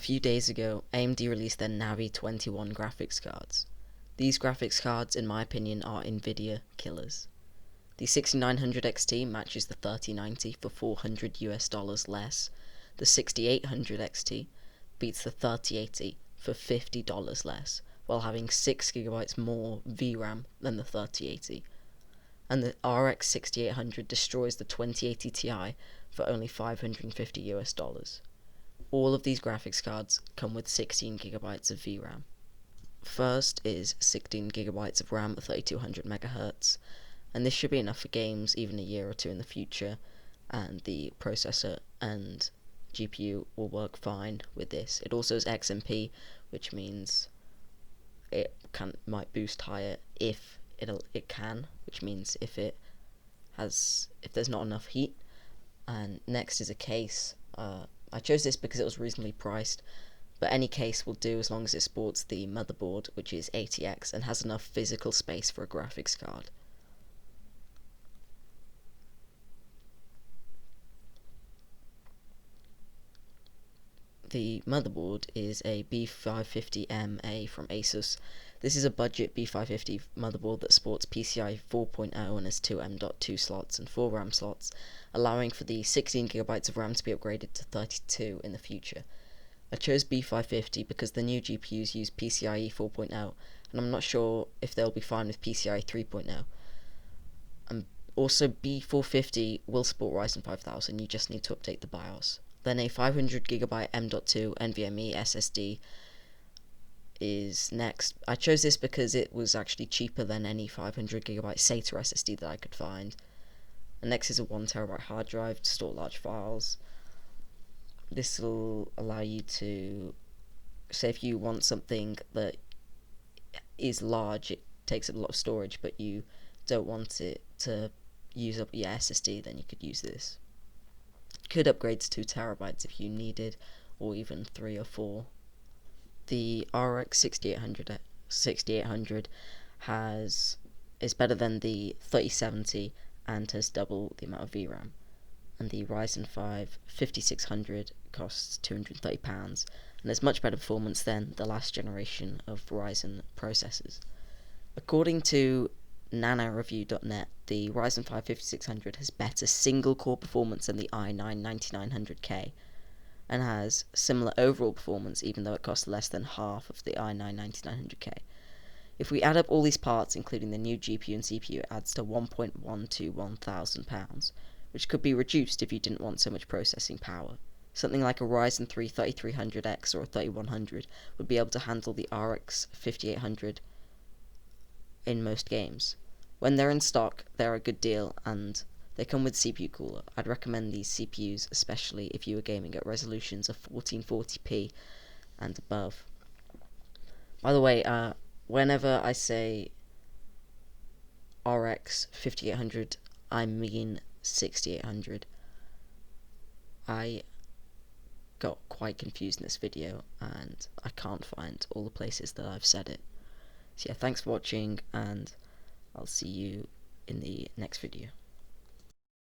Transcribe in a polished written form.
few days ago, AMD released their Navi 21 graphics cards. These graphics cards, in my opinion, are Nvidia killers. The 6900 XT matches the 3090 for $400 less. The 6800 XT beats the 3080 for $50 less, while having 6GB more VRAM than the 3080. And the RX 6800 destroys the 2080 Ti for only $550. All of these graphics cards come with 16GB of VRAM. First is 16GB of RAM at 3200MHz, and this should be enough for games even a year or two in the future, and the processor and GPU will work fine with this. It also has XMP, which means it might boost higher if it can, which means if there's not enough heat. And next is a case. I chose this because it was reasonably priced, but any case will do as long as it sports the motherboard, which is ATX, and has enough physical space for a graphics card. The motherboard is a B550 from Asus. This is a budget B550 motherboard that sports PCIe 4.0 and has two M.2 slots and 4 RAM slots, allowing for the 16GB of RAM to be upgraded to 32 in the future. I chose B550 because the new GPUs use PCIe 4.0, and I'm not sure if they'll be fine with PCIe 3.0. Also, B450 will support Ryzen 5000, you just need to update the BIOS. Then a 500GB M.2 NVMe SSD is next. I chose this because it was actually cheaper than any 500GB SATA SSD that I could find. And next is a 1TB hard drive to store large files. This will allow you to, say if you want something that is large, it takes up a lot of storage, but you don't want it to use up your SSD, then you could use this. Could upgrade to 2TB if you needed, or even 3 or 4. The RX 6800 is better than the 3070 and has double the amount of VRAM. And the Ryzen 5 5600 costs £230 and has much better performance than the last generation of Ryzen processors. According to nanoreview.net, the Ryzen 5 5600 has better single-core performance than the i9-9900K, and has similar overall performance even though it costs less than half of the i9-9900K. If we add up all these parts, including the new GPU and CPU, it adds to £1,121,000, which could be reduced if you didn't want so much processing power. Something like a Ryzen 3 3300X or a 3100 would be able to handle the RX 5800 in most games. When they're in stock, they're a good deal, and they come with CPU cooler. I'd recommend these CPUs, especially if you are gaming at resolutions of 1440p and above. By the way, whenever I say RX 5800, I mean 6800. I got quite confused in this video, and I can't find all the places that I've said it. So yeah, thanks for watching, and I'll see you in the next video.